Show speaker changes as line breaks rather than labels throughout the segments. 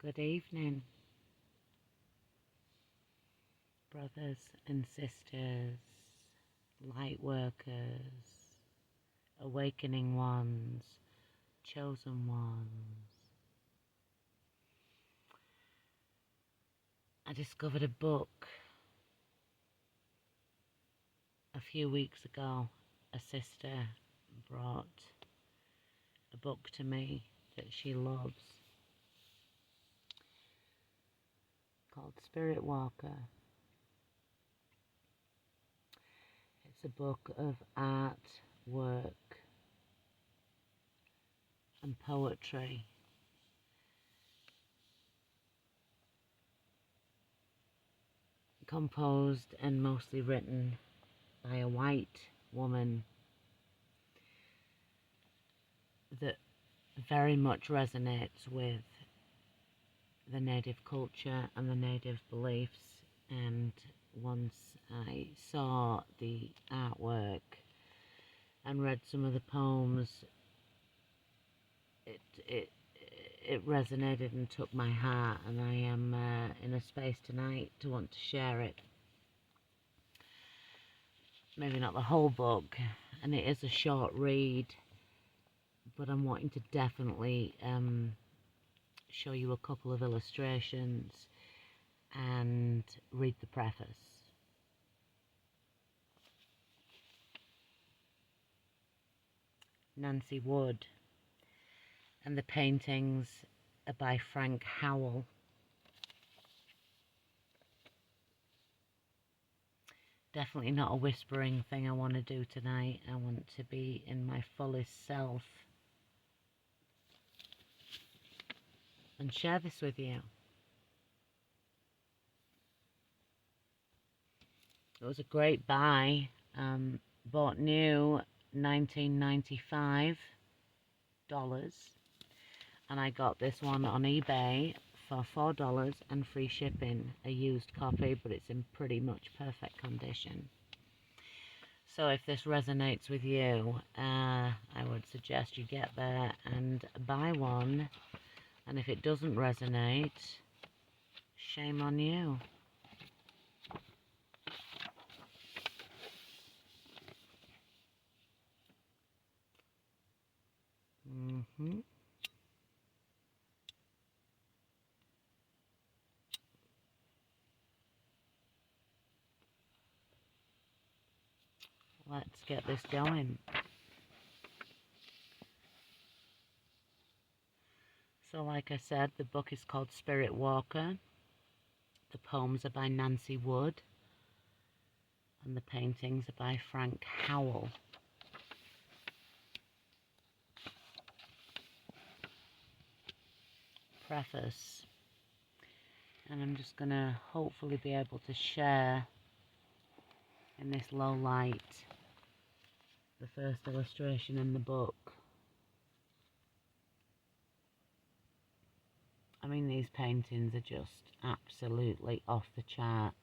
Good evening, brothers and sisters, light workers, awakening ones, chosen ones. I discovered a book a few weeks ago. A sister brought a book to me that she loves called Spirit Walker. It's a book of art, work, and poetry. Composed and mostly written by a white woman that very much resonates with the native culture and the native beliefs. And once I saw the artwork and read some of the poems, it resonated and took my heart, and I am in a space tonight to want to share it. Maybe not the whole book, and it is a short read, but I'm wanting to definitely show you a couple of illustrations and read the preface. Nancy Wood, and the paintings are by Frank Howell. Definitely not a whispering thing I want to do tonight. I want to be in my fullest self and share this with you. It was a great buy. Bought new, $19.95, and I got this one on eBay for $4 and free shipping. A used copy, but it's in pretty much perfect condition. So if this resonates with you, I would suggest you get there and buy one. And if it doesn't resonate, shame on you. Let's get this going. So like I said, the book is called Spirit Walker. The poems are by Nancy Wood, and the paintings are by Frank Howell. Preface. And I'm just going to hopefully be able to share in this low light the first illustration in the book. I mean, these paintings are just absolutely off the chart.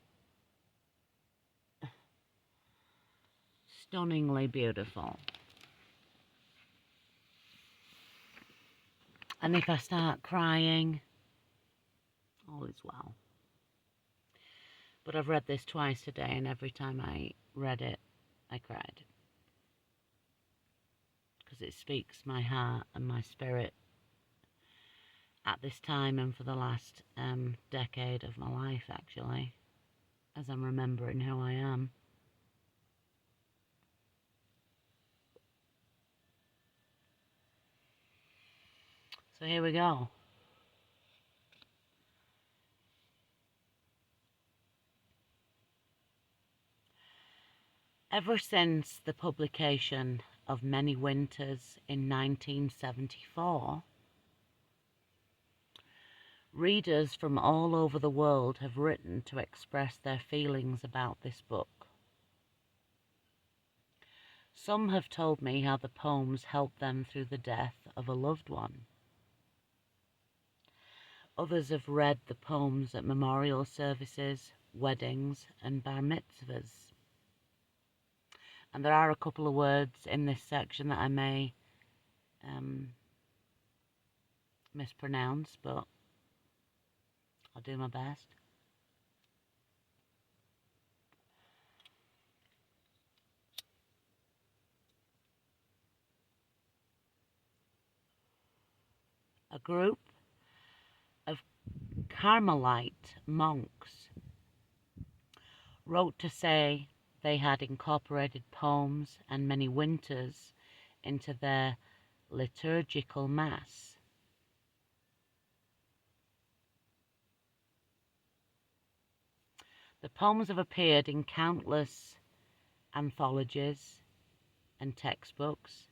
Stunningly beautiful. And if I start crying, all is well. But I've read this twice today, and every time I read it, I cried. Because it speaks my heart and my spirit at this time and for the last decade of my life, actually, as I'm remembering who I am. So here we go. Ever since the publication of Many Winters in 1974, readers from all over the world have written to express their feelings about this book. Some have told me how the poems helped them through the death of a loved one. Others have read the poems at memorial services, weddings, and bar mitzvahs. And there are a couple of words in this section that I may mispronounce, but I'll do my best. A group of Carmelite monks wrote to say they had incorporated poems and many winters into their liturgical mass. The poems have appeared in countless anthologies and textbooks,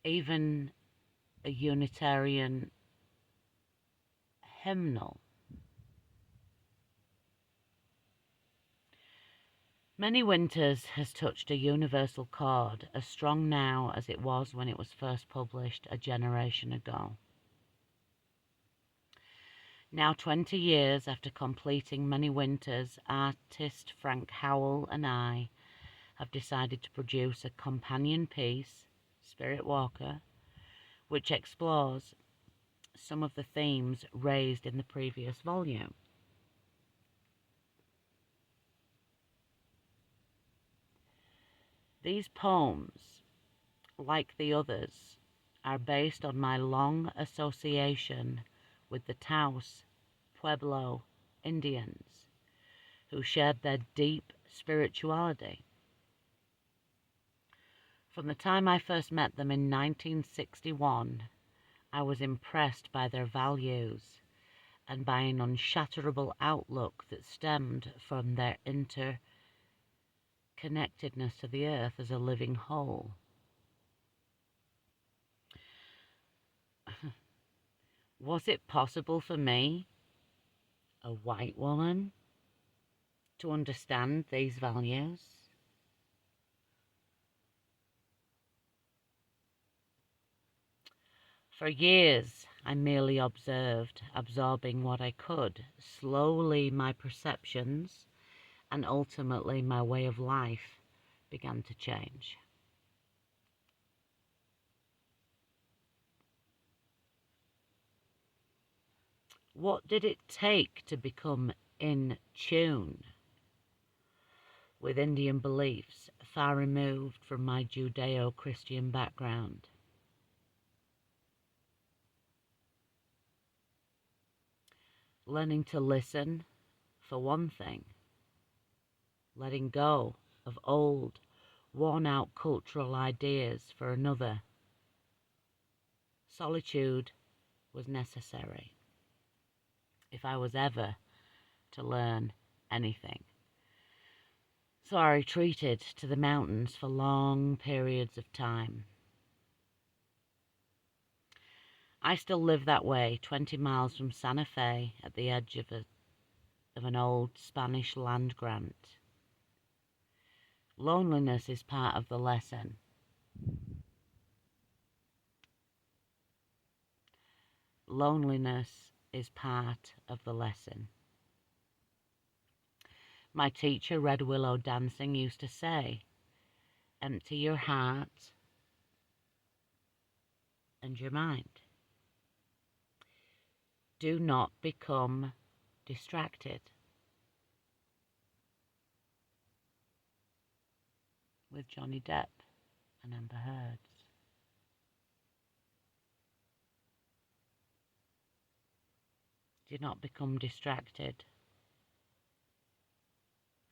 even a Unitarian hymnal. Many Winters has touched a universal chord, as strong now as it was when it was first published a generation ago. Now 20 years after completing Many Winters, artist Frank Howell and I have decided to produce a companion piece, Spirit Walker, which explores some of the themes raised in the previous volume. These poems, like the others, are based on my long association with the Taos Pueblo Indians, who shared their deep spirituality. From the time I first met them in 1961, I was impressed by their values and by an unshatterable outlook that stemmed from their interconnectedness to the earth as a living whole. Was it possible for me, a white woman, to understand these values? For years, I merely observed, absorbing what I could. Slowly, my perceptions and ultimately my way of life began to change. What did it take to become in tune with Indian beliefs, far removed from my Judeo-Christian background? Learning to listen, for one thing. Letting go of old, worn-out cultural ideas for another. Solitude was necessary if I was ever to learn anything. So I retreated to the mountains for long periods of time. I still live that way, 20 miles from Santa Fe, at the edge of an old Spanish land grant. Loneliness is part of the lesson. Loneliness is part of the lesson. My teacher, Red Willow Dancing, used to say, empty your heart and your mind. Do not become distracted with Johnny Depp and Amber Heard. Do not become distracted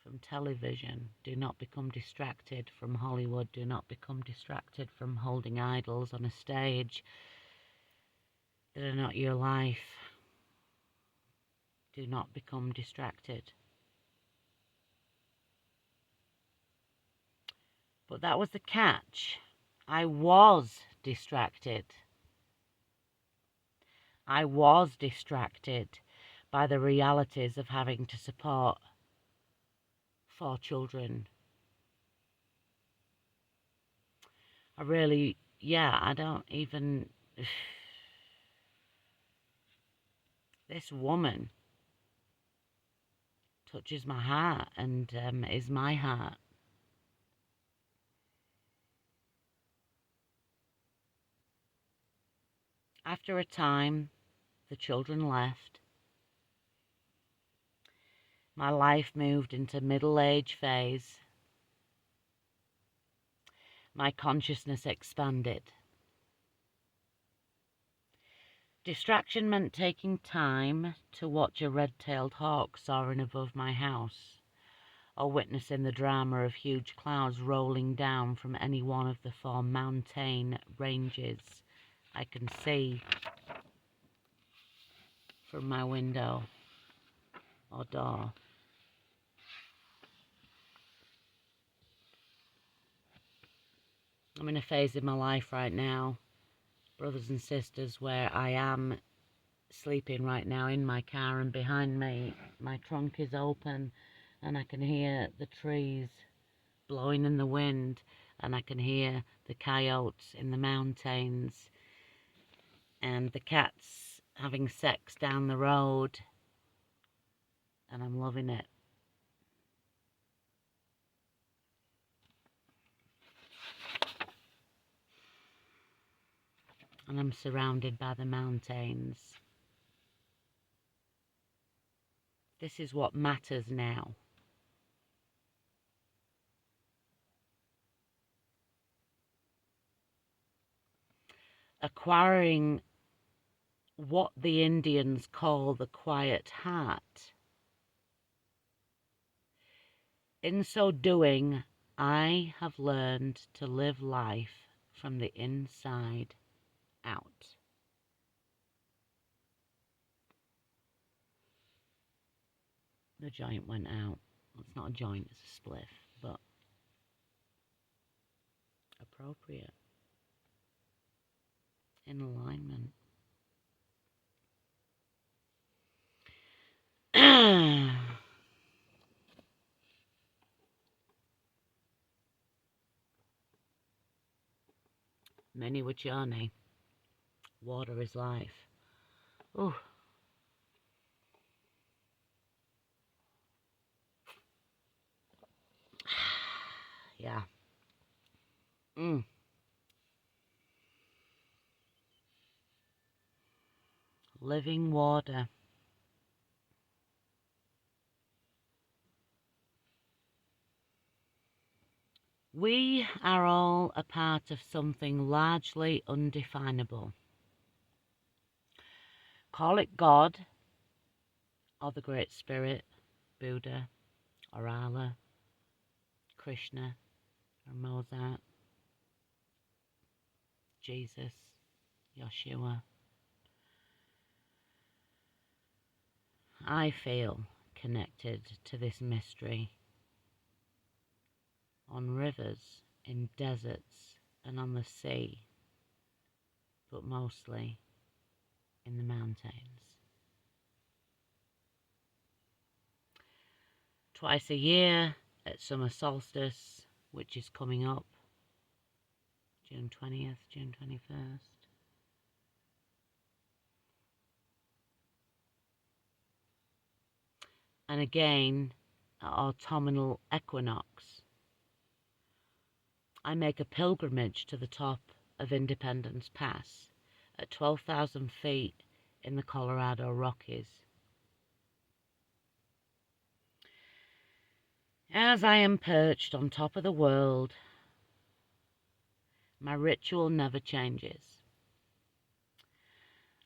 from television. Do not become distracted from Hollywood. Do not become distracted from holding idols on a stage that are not your life. Do not become distracted. But that was the catch. I was distracted. I was distracted by the realities of having to support 4 children. I don't even... This woman touches my heart and is my heart. After a time, the children left, My life moved into middle age phase. My consciousness expanded. Distraction meant taking time to watch a red-tailed hawk soaring above my house, or witnessing the drama of huge clouds rolling down from any one of the 4 mountain ranges I can see from my window or door. I'm in a phase in my life right now, brothers and sisters, where I am sleeping right now in my car, and behind me my trunk is open and I can hear the trees blowing in the wind, and I can hear the coyotes in the mountains and the cats having sex down the road, and I'm loving it. And I'm surrounded by the mountains. This is what matters now. Acquiring what the Indians call the quiet heart. In so doing, I have learned to live life from the inside out. The joint went out. It's not a joint, it's a spliff, but appropriate. In alignment. Many a journey. Water is life. Ooh. Yeah. Living water. We are all a part of something largely undefinable. Call it God, or the Great Spirit, Buddha, or Allah, Krishna, or Mozart, Jesus, Yeshua. I feel connected to this mystery on rivers, in deserts, and on the sea, but mostly in the mountains. Twice a year at summer solstice, which is coming up, June 20th, June 21st. And again at autumnal equinox, I make a pilgrimage to the top of Independence Pass at 12,000 feet in the Colorado Rockies. As I am perched on top of the world, my ritual never changes.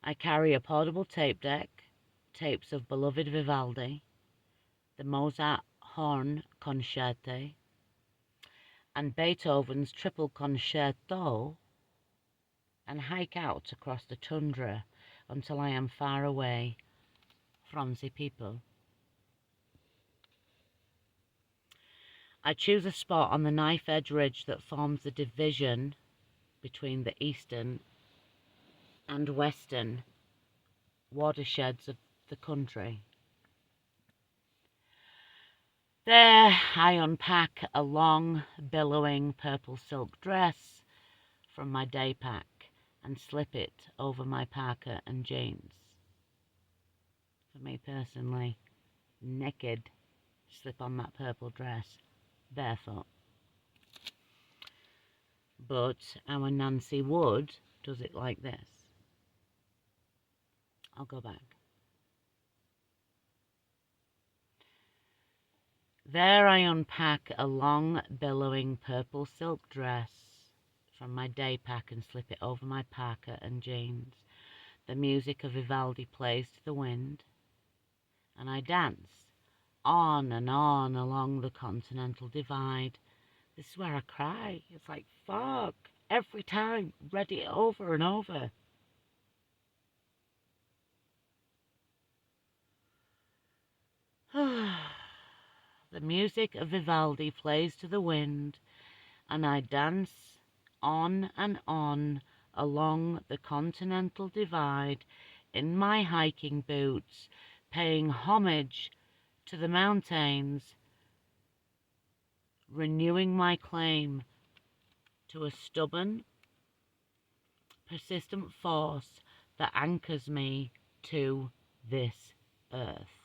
I carry a portable tape deck, tapes of beloved Vivaldi, the Mozart Horn Concerti, and Beethoven's Triple Concerto, and hike out across the tundra until I am far away from the people. I choose a spot on the knife-edge ridge that forms the division between the eastern and western watersheds of the country. There I unpack a long, billowing purple silk dress from my day pack and slip it over my parka and jeans. For me personally, naked, slip on that purple dress, barefoot. But our Nancy Wood does it like this. I'll go back. There I unpack a long, billowing purple silk dress from my day pack and slip it over my parka and jeans. The music of Vivaldi plays to the wind, and I dance on and on along the Continental Divide. This is where I cry. It's like, fuck, every time, read it over and over. The music of Vivaldi plays to the wind, and I dance on and on along the Continental Divide in my hiking boots, paying homage to the mountains, renewing my claim to a stubborn, persistent force that anchors me to this earth.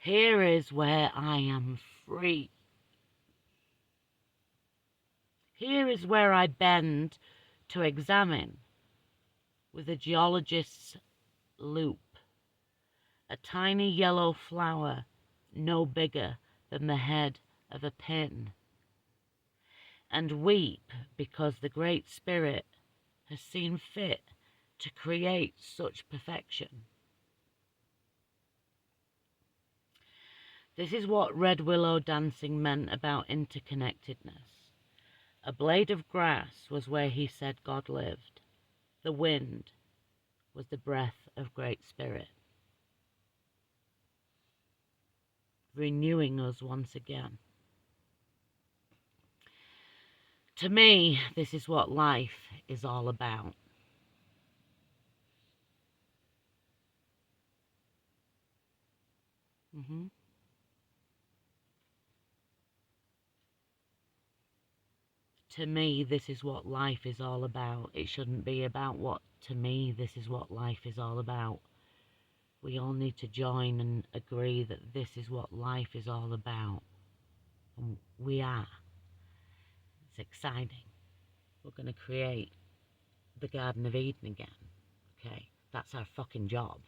Here is where I am free. Here is where I bend to examine, with a geologist's loop, a tiny yellow flower no bigger than the head of a pin, and weep because the Great Spirit has seen fit to create such perfection. This is what red willow dancing meant about interconnectedness. A blade of grass was where he said God lived. The wind was the breath of Great Spirit, renewing us once again. To me, this is what life is all about. To me, this is what life is all about. It shouldn't be about what, to me, this is what life is all about. We all need to join and agree that this is what life is all about. And we are. It's exciting. We're going to create the Garden of Eden again. Okay? That's our fucking job.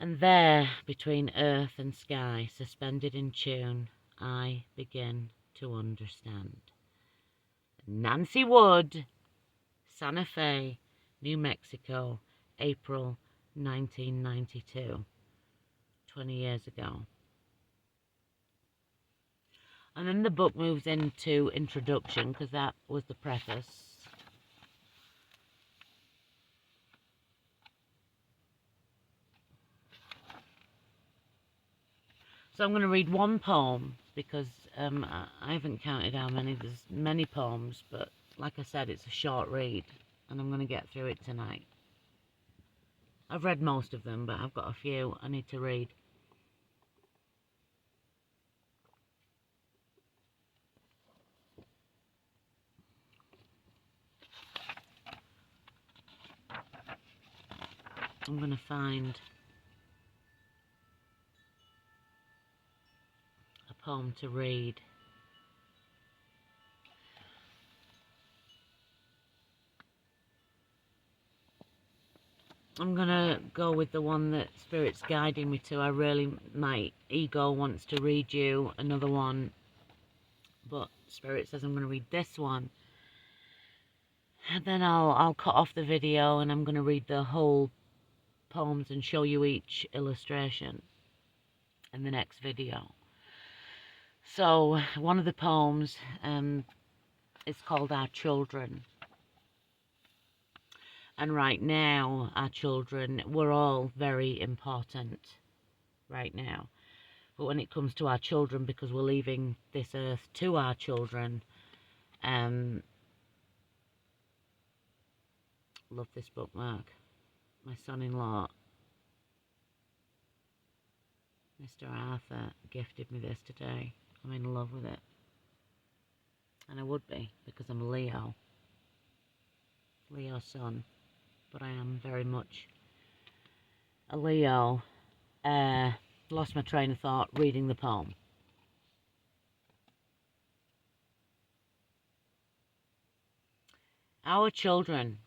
And there, between earth and sky, suspended in tune, I begin to understand. Nancy Wood, Santa Fe, New Mexico, April 1992, 20 years ago. And then the book moves into introduction, because that was the preface. So I'm going to read one poem, because I haven't counted how many. There's many poems, but like I said, it's a short read, and I'm going to get through it tonight. I've read most of them, but I've got a few I need to read. I'm going to find a poem to read. I'm going to go with the one that Spirit's guiding me to. My ego wants to read you another one, but Spirit says I'm going to read this one. And then I'll cut off the video and I'm going to read the whole poems and show you each illustration in the next video. So one of the poems is called Our Children. And right now, our children, we're all very important right now. But when it comes to our children, because we're leaving this earth to our children, love this bookmark. My son-in-law, Mr. Arthur, gifted me this today. I'm in love with it. And I would be, because I'm a Leo son. But I am very much a Leo. Lost my train of thought reading the poem. Our children,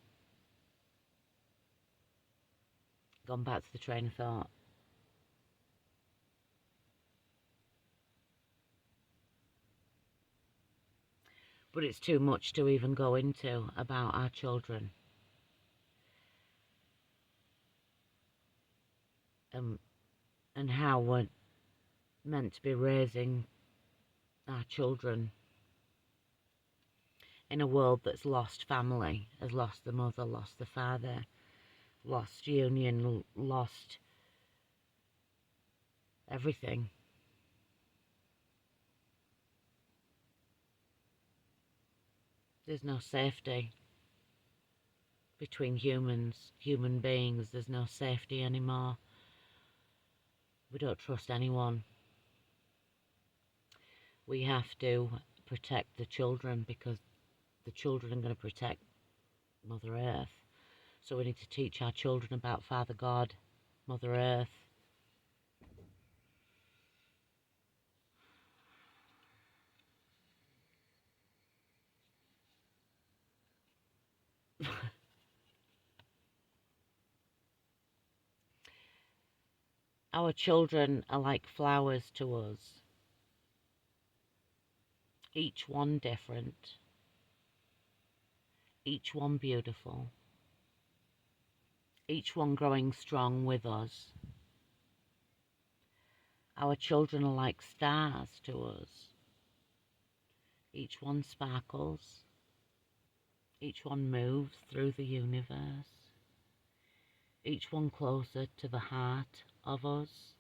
Gone back to the train of thought. But it's too much to even go into about our children. And how we're meant to be raising our children in a world that's lost family, has lost the mother, lost the father, lost union, lost everything. There's no safety between human beings. There's no safety anymore. We don't trust anyone. We have to protect the children because the children are going to protect Mother Earth. So we need to teach our children about Father God, Mother Earth. Our children are like flowers to us, each one different, each one beautiful, each one growing strong with us. Our children are like stars to us. Each one sparkles, each one moves through the universe, each one closer to the heart of us.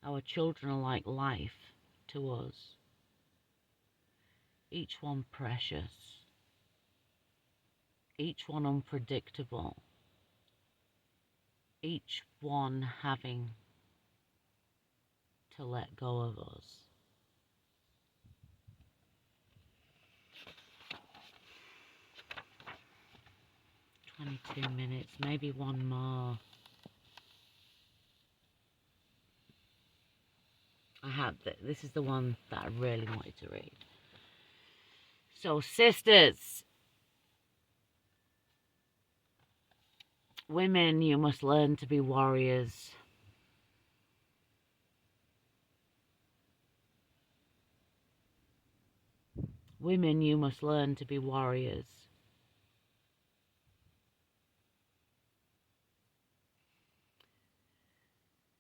Our children are like life to us, each one precious, each one unpredictable, each one having to let go of us. "22 minutes, maybe one more." This is the one that I really wanted to read. So, sisters, women, you must learn to be warriors. Women, you must learn to be warriors.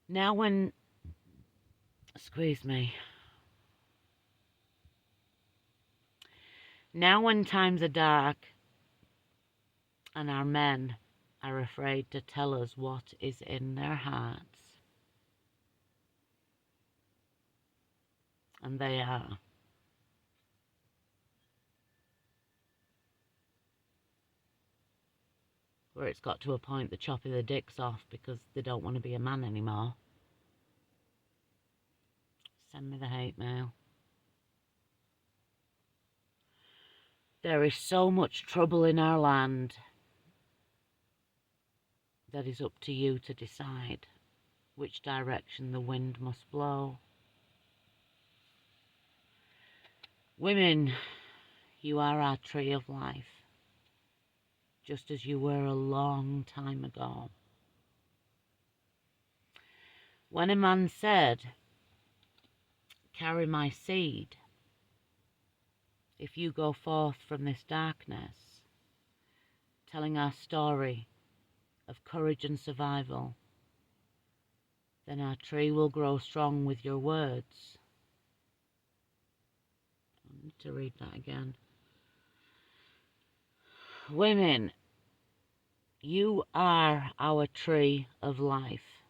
Now when, excuse me, now when times are dark and our men are afraid to tell us what is in their hearts, and they are, where it's got to a point they're chopping their dicks off because they don't want to be a man anymore. Send me the hate mail. There is so much trouble in our land that is up to you to decide which direction the wind must blow. Women, you are our tree of life, just as you were a long time ago. When a man said, "Carry my seed," if you go forth from this darkness, telling our story of courage and survival, then our tree will grow strong with your words. I need to read that again. Women, you are our tree of life.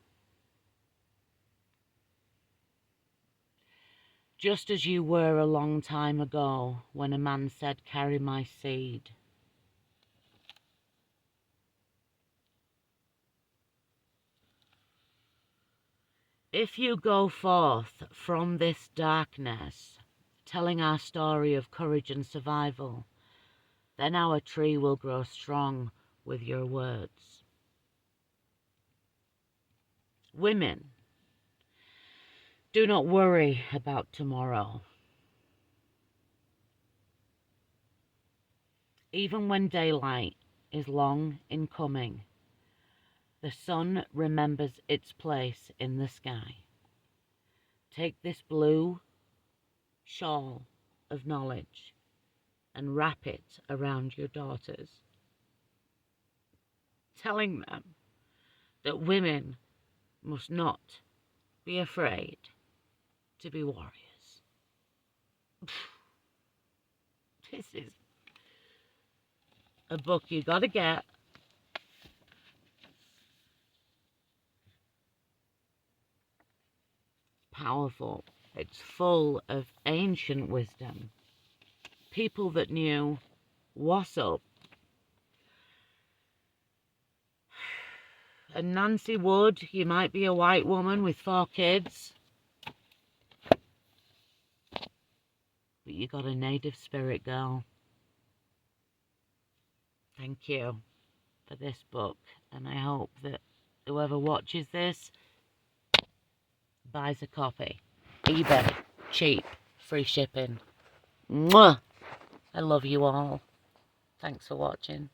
Just as you were a long time ago when a man said, "Carry my seed." If you go forth from this darkness, telling our story of courage and survival, then our tree will grow strong with your words. Women, do not worry about tomorrow. Even when daylight is long in coming. The sun remembers its place in the sky. Take this blue shawl of knowledge and wrap it around your daughters, telling them that women must not be afraid to be warriors. This is a book you gotta get. Powerful. It's full of ancient wisdom. People that knew what's up. And Nancy Wood, you might be a white woman with 4 kids, but you got a native spirit, girl. Thank you for this book, and I hope that whoever watches this buys a copy. eBay, cheap, free shipping. Mwah! I love you all. Thanks for watching.